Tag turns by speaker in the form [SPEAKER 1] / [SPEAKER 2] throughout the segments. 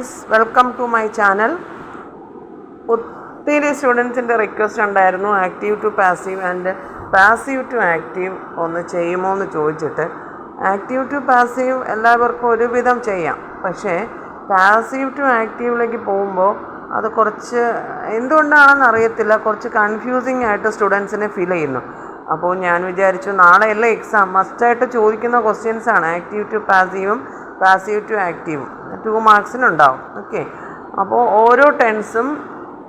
[SPEAKER 1] Friends, welcome to my channel. ഒത്തിരി സ്റ്റുഡൻസിൻ്റെ request ഉണ്ടായിരുന്നു active to passive and passive to active ഒന്ന് ചെയ്യുമോ എന്ന് ചോദിച്ചിട്ട്. ആക്റ്റീവ് ടു പാസീവ് എല്ലാവർക്കും ഒരുവിധം ചെയ്യാം, പക്ഷേ പാസീവ് ടു ആക്റ്റീവിലേക്ക് പോകുമ്പോൾ അത് കുറച്ച് എന്തുകൊണ്ടാണെന്ന് അറിയത്തില്ല, കുറച്ച് കൺഫ്യൂസിങ് ആയിട്ട് സ്റ്റുഡൻസിനെ ഫീൽ ചെയ്യുന്നു. അപ്പോൾ ഞാൻ വിചാരിച്ചു നാളെയല്ല എക്സാം, മസ്റ്റായിട്ട് ചോദിക്കുന്ന ക്വസ്റ്റ്യൻസാണ് ആക്റ്റീവ് ടു പാസീവും പാസീവ് ടു ആക്റ്റീവും. 2 മാർക്സിനുണ്ടാവും. ഓക്കെ, അപ്പോൾ ഓരോ ടെൻസും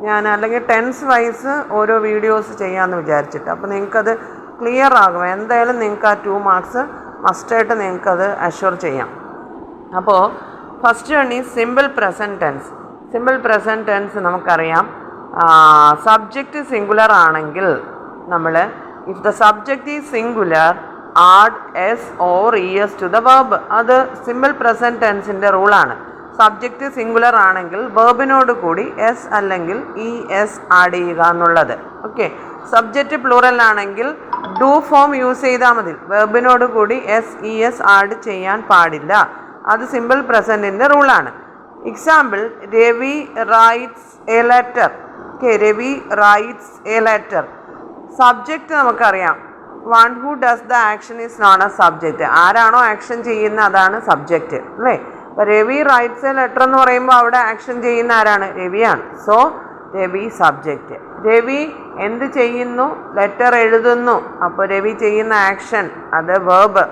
[SPEAKER 1] ഞാൻ അല്ലെങ്കിൽ ടെൻസ് വൈസ് ഓരോ വീഡിയോസ് ചെയ്യാമെന്ന് വിചാരിച്ചിട്ട്. അപ്പോൾ നിങ്ങൾക്കത് ക്ലിയർ ആകും. എന്തായാലും നിങ്ങൾക്ക് ആ 2 മാർക്സ് മസ്റ്റായിട്ട് നിങ്ങൾക്കത് അഷ്വർ ചെയ്യാം. അപ്പോൾ first one is simple present tense. Simple present tense നമുക്കറിയാം, സബ്ജക്റ്റ് സിംഗുലർ ആണെങ്കിൽ നമ്മൾ if the subject is singular add S or E S to the verb. അത് സിമ്പിൾ പ്രസൻറ്റ് ടെൻസിൻ്റെ റൂളാണ്. സബ്ജക്റ്റ് സിംഗുലർ ആണെങ്കിൽ വേർബിനോട് കൂടി എസ് അല്ലെങ്കിൽ ഇ എസ് ആഡ് ചെയ്യുക എന്നുള്ളത്. ഓക്കെ, സബ്ജക്റ്റ് പ്ലൂറൽ ആണെങ്കിൽ ഡു ഫോം യൂസ് ചെയ്താൽ മതി, വേർബിനോട് കൂടി എസ് ഇ എസ് ആഡ് ചെയ്യാൻ പാടില്ല. അത് സിമ്പിൾ പ്രസൻറ്റിൻ്റെ റൂളാണ്. Example, Ravi writes a letter. Okay, Ravi writes a letter. Subject നമുക്കറിയാം, one who does the action is known as subject. ആരാണോ ആക്ഷൻ ചെയ്യുന്ന അതാണ് സബ്ജക്റ്റ്, അല്ലേ? അപ്പോൾ രവി റൈറ്റ്സ് എ ലെറ്റർ എന്ന് പറയുമ്പോൾ അവിടെ ആക്ഷൻ ചെയ്യുന്ന ആരാണ്? രവിയാണ്. So Ravi subject. രവി എന്ത് ചെയ്യുന്നു? ലെറ്റർ എഴുതുന്നു. അപ്പോൾ രവി ചെയ്യുന്ന ആക്ഷൻ അത് verb.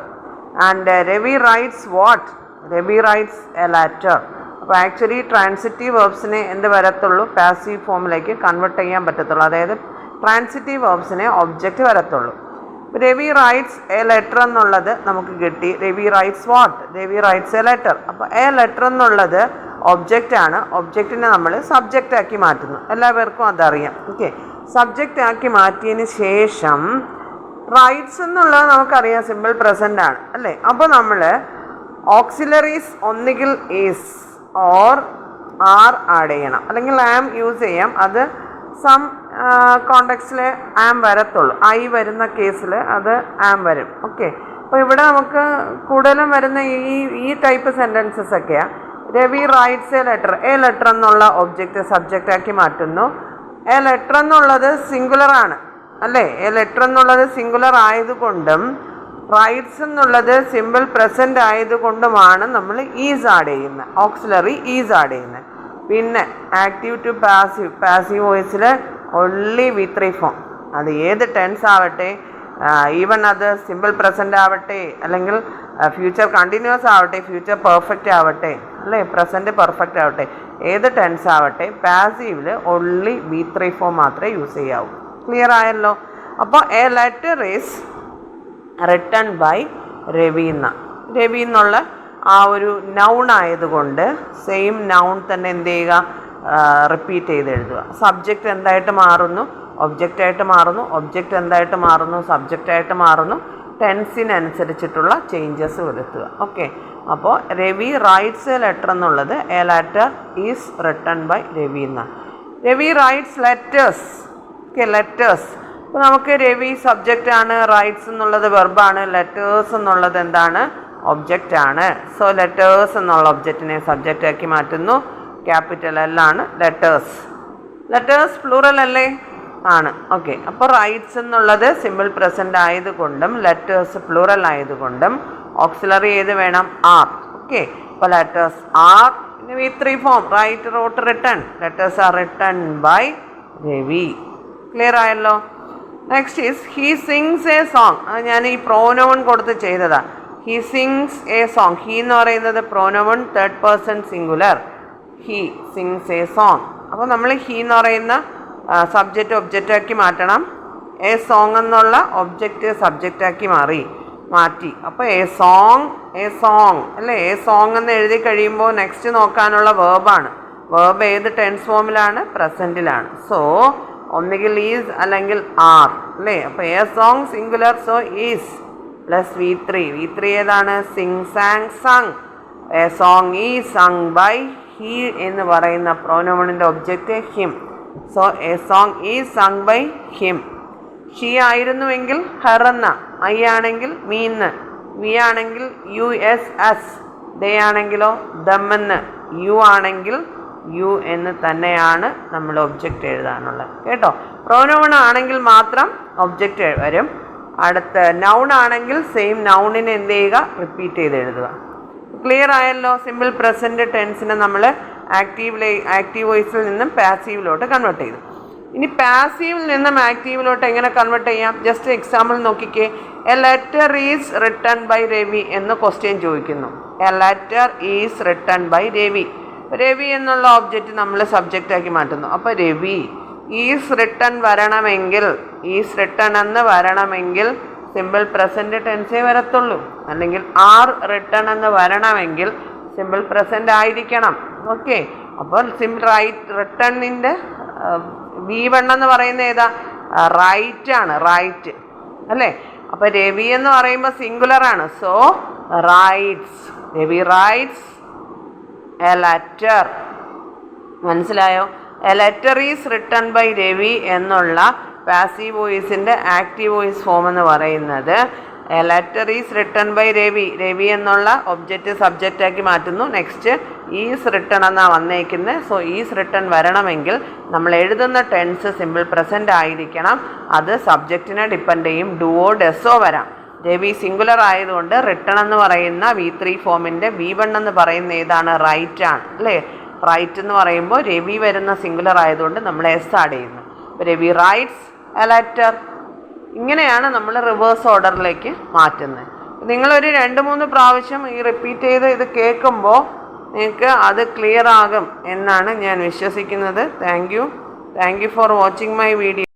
[SPEAKER 1] And Ravi writes what? Ravi writes a letter. അപ്പോൾ ആക്ച്വലി ട്രാൻസിറ്റീവ് വേർബ്സിനെ എന്ത് വരത്തുള്ളൂ? പാസീവ് ഫോമിലേക്ക് കൺവേർട്ട് ചെയ്യാൻ പറ്റത്തുള്ളൂ. അതായത് ട്രാൻസിറ്റീവ് വേർബ്സിനെ ഒബ്ജക്റ്റ് വരത്തുള്ളൂ. രവി റൈറ്റ്സ് എ ലെറ്റർ എന്നുള്ളത് നമുക്ക് കിട്ടി. Ravi writes what? Ravi writes a letter. അപ്പോൾ എ ലെറ്റർ എന്നുള്ളത് ഒബ്ജക്റ്റ് ആണ്. ഒബ്ജക്റ്റിനെ നമ്മൾ സബ്ജക്റ്റ് ആക്കി മാറ്റുന്നു. എല്ലാവർക്കും അതറിയാം. ഓക്കെ, സബ്ജക്റ്റ് ആക്കി മാറ്റിയതിന് ശേഷം റൈറ്റ്സ് എന്നുള്ളത് നമുക്കറിയാം സിമ്പിൾ പ്രസൻ്റ് ആണ്, അല്ലേ? അപ്പോൾ നമ്മൾ ഓക്സിലറീസ് ഒന്നുകിൽ ഈസ് ഓർ ആർ ആഡ് ചെയ്യണം, അല്ലെങ്കിൽ ആം യൂസ് ചെയ്യാം. അത് സം കോണ്ടെക്സ്റ്റിൽ ആം വരത്തുള്ളൂ. ഐ വരുന്ന കേസിൽ അത് ആം വരും. ഓക്കെ, അപ്പോൾ ഇവിടെ നമുക്ക് കൂടുതലും വരുന്ന ഈ ടൈപ്പ് സെൻറ്റൻസസ് ഒക്കെയാണ്. Ravi writes a letter. A letter എന്നുള്ള ഒബ്ജക്റ്റ് സബ്ജക്റ്റ് ആക്കി മാറ്റുന്നു. എ ലെറ്റർ എന്നുള്ളത് സിംഗുലർ ആണ്, അല്ലേ? എ ലെറ്റർ എന്നുള്ളത് സിംഗുലർ ആയതുകൊണ്ടും റൈറ്റ്സ് എന്നുള്ളത് സിമ്പിൾ പ്രസൻറ്റ് ആയതുകൊണ്ടുമാണ് നമ്മൾ ഈസ് ആഡ് ചെയ്യുന്നത്, ഓക്സിലറി ഈസ് ആഡ് ചെയ്യുന്നത്. പിന്നെ ആക്റ്റീവ് ടു പാസീവ്, പാസീവ് വോയിസിൽ ഓൺലി V3 ഫോം. അത് ഏത് ടെൻസ് ആവട്ടെ, ഈവൻ അത് സിമ്പിൾ പ്രസൻ്റ് ആവട്ടെ, അല്ലെങ്കിൽ ഫ്യൂച്ചർ കണ്ടിന്യൂസ് ആവട്ടെ, ഫ്യൂച്ചർ പെർഫെക്റ്റ് ആവട്ടെ, അല്ലേ? പ്രസൻറ്റ് പെർഫെക്റ്റ് ആവട്ടെ, ഏത് ടെൻസ് ആവട്ടെ, പാസീവിൽ ഓൺലി V3 ഫോം മാത്രമേ യൂസ് ചെയ്യാവൂ. ക്ലിയർ ആയല്ലോ? അപ്പോൾ a letter is written by Ravi എന്ന. രവി എന്നുള്ള ആ ഒരു നൗൺ ആയതുകൊണ്ട് സെയിം നൗൺ തന്നെ എന്ത് ചെയ്യുക? റിപ്പീറ്റ് ചെയ്ത് എഴുതുക. സബ്ജക്റ്റ് എന്തായിട്ട് മാറുന്നു? ഒബ്ജക്റ്റായിട്ട് മാറുന്നു. ഒബ്ജക്റ്റ് എന്തായിട്ട് മാറുന്നു? സബ്ജക്റ്റായിട്ട് മാറുന്നു. ടെൻസിനനുസരിച്ചിട്ടുള്ള ചേഞ്ചസ് വരുത്തുക. ഓക്കെ, അപ്പോൾ രവി റൈറ്റ്സ് എ ലെറ്റർ എന്നുള്ളത് a letter is written by Ravi എന്ന. Ravi writes letters. Okay, letters. അപ്പോൾ നമുക്ക് രവി സബ്ജക്റ്റ് ആണ്, റൈറ്റ്സ് എന്നുള്ളത് വെർബാണ്, ലെറ്റേഴ്സ് എന്നുള്ളത് എന്താണ്? ഒബ്ജക്റ്റ് ആണ്. സോ ലെറ്റേഴ്സ് എന്നുള്ള ഒബ്ജക്റ്റിനെ സബ്ജക്റ്റ് ആക്കി മാറ്റുന്നു. ക്യാപിറ്റൽ L ആണ് ലെറ്റേഴ്സ്. ലെറ്റേഴ്സ് പ്ലൂറൽ അല്ലേ? ആണ്. ഓക്കെ, അപ്പോൾ റൈറ്റ്സ് എന്നുള്ളത് സിമ്പിൾ പ്രസൻ്റ് ആയതുകൊണ്ടും ലെറ്റേഴ്സ് പ്ലൂറൽ ആയതുകൊണ്ടും ഓക്സിലറി ഏത് വേണം? ആർ. ഓക്കെ, അപ്പോൾ ലെറ്റേഴ്സ് ആർ. പിന്നെ V3 form, write, wrote, written. Letters are written by Ravi. Clear ആയല്ലോ? Next is he sings a song. അത് ഞാൻ ഈ പ്രോനൗൺ കൊടുത്ത് ചെയ്തതാണ്. He sings a song. He എന്ന് പറയുന്നത് pronoun third person singular. He sings a song. അപ്പോൾ നമ്മൾ ഹി എന്ന് പറയുന്ന സബ്ജക്റ്റ് ഒബ്ജക്റ്റ് ആക്കി മാറ്റണം. എ സോങ് എന്നുള്ള ഒബ്ജക്റ്റ് സബ്ജക്റ്റ് ആക്കി മാറ്റി. അപ്പോൾ എ സോങ്, എ സോങ്, അല്ലേ? എ സോങ് എന്ന് എഴുതി കഴിയുമ്പോൾ നെക്സ്റ്റ് നോക്കാനുള്ള വേർബാണ്. വേർബ് ഏത് ടെൻസ് ഫോമിലാണ്? പ്രസൻറ്റിലാണ്. സോ ഒന്നുകിൽ ഈസ് അല്ലെങ്കിൽ ആർ, അല്ലേ? അപ്പോൾ a song singular, so is plus V3. V3 ഏതാണ്? Sing, sang, sung. A song is sung by he എന്ന് പറയുന്ന പ്രോനൗണിൻ്റെ object him. So a song is sung by him. She ആയിരുന്നുവെങ്കിൽ ഹെർ എന്ന, ഐ ആണെങ്കിൽ മീന്ന്, വി ആണെങ്കിൽ US, us, ദേ ആണെങ്കിലോ ദം എന്ന്, യു ആണെങ്കിൽ യു എന്ന് തന്നെയാണ് നമ്മൾ ഒബ്ജക്റ്റ് എഴുതാനുള്ളത് കേട്ടോ. പ്രോനൗൺ ആണെങ്കിൽ മാത്രം ഒബ്ജക്റ്റ് വരും. അടുത്ത നൗൺ ആണെങ്കിൽ സെയിം നൗണിനെ എന്ത് ചെയ്യുക, റിപ്പീറ്റ് ചെയ്ത് എഴുതുക. ക്ലിയർ ആയല്ലോ? സിമ്പിൾ പ്രസൻറ്റ് ടെൻസിനെ നമ്മൾ ആക്റ്റീവ് വോയിസിൽ നിന്നും പാസീവിലോട്ട് കൺവേർട്ട് ചെയ്തു. ഇനി പാസീവിൽ നിന്നും ആക്റ്റീവിലോട്ട് എങ്ങനെ കൺവേർട്ട് ചെയ്യാം? ജസ്റ്റ് എക്സാമ്പിൾ നോക്കിക്കേ. A letter is written by Ravi എന്ന് ക്വസ്റ്റ്യൻ ചോദിക്കുന്നു. A letter is written by Ravi. Ravi എന്നുള്ള ഒബ്ജക്റ്റ് നമ്മൾ സബ്ജക്റ്റ് ആക്കി മാറ്റുന്നു. അപ്പോൾ രവി ഈസ് റിട്ടൺ വരണമെങ്കിൽ, ഈസ് റിട്ടൺ എന്ന് വരണമെങ്കിൽ സിമ്പിൾ പ്രസൻറ്റ് ടെൻസേ വരത്തുള്ളൂ. അല്ലെങ്കിൽ ആർ റിട്ടൺ എന്ന് വരണമെങ്കിൽ സിമ്പിൾ പ്രസൻറ്റ് ആയിരിക്കണം. ഓക്കെ, അപ്പോൾ സിമ്പിൾ റിട്ടണിൻ്റെ V1 എന്ന് പറയുന്ന ഏതാ? റൈറ്റ് ആണ്, റൈറ്റ് അല്ലേ? അപ്പോൾ രവി എന്ന് പറയുമ്പോൾ സിംഗുലർ ആണ്. So writes, Ravi writes a letter. മനസ്സിലായോ? A letter is written by Ravi എന്നുള്ള പാസീവ് വോയിസിൻ്റെ ആക്റ്റീവ് വോയിസ് ഫോം എന്ന് പറയുന്നത് a letter is written by Ravi. Ravi എന്നുള്ള ഒബ്ജക്റ്റ് സബ്ജക്റ്റ് ആക്കി മാറ്റുന്നു. നെക്സ്റ്റ് ഈസ് റിട്ടൺ എന്നാണ് വന്നേക്കുന്നത്. സോ ഈസ് റിട്ടൺ വരണമെങ്കിൽ നമ്മൾ എഴുതുന്ന ടെൻസ് സിമ്പിൾ പ്രസൻറ്റ് ആയിരിക്കണം. അത് സബ്ജക്റ്റിനെ ഡിപ്പെൻഡ് ചെയ്യും. ഡുവോ ഡെസോ വരാം. രവി സിംഗുലർ ആയതുകൊണ്ട് റിട്ടൺ എന്ന് പറയുന്ന V3 ഫോമിൻ്റെ V1 എന്ന് പറയുന്ന ഏതാണ്? റൈറ്റ് ആണ് അല്ലേ? റൈറ്റ് എന്ന് പറയുമ്പോൾ രവി വരുന്ന സിംഗുലർ ആയതുകൊണ്ട് നമ്മൾ എസ് ആഡ് ചെയ്യുന്നു. Ravi writes a letter. ഇങ്ങനെയാണ് നമ്മൾ റിവേഴ്സ് ഓർഡറിലേക്ക് മാറ്റുന്നത്. നിങ്ങളൊരു 2-3 പ്രാവശ്യം ഈ റിപ്പീറ്റ് ചെയ്ത് ഇത് കേൾക്കുമ്പോൾ നിങ്ങൾക്ക് അത് ക്ലിയർ ആകും എന്നാണ് ഞാൻ വിശ്വസിക്കുന്നത്. Thank you for watching my video.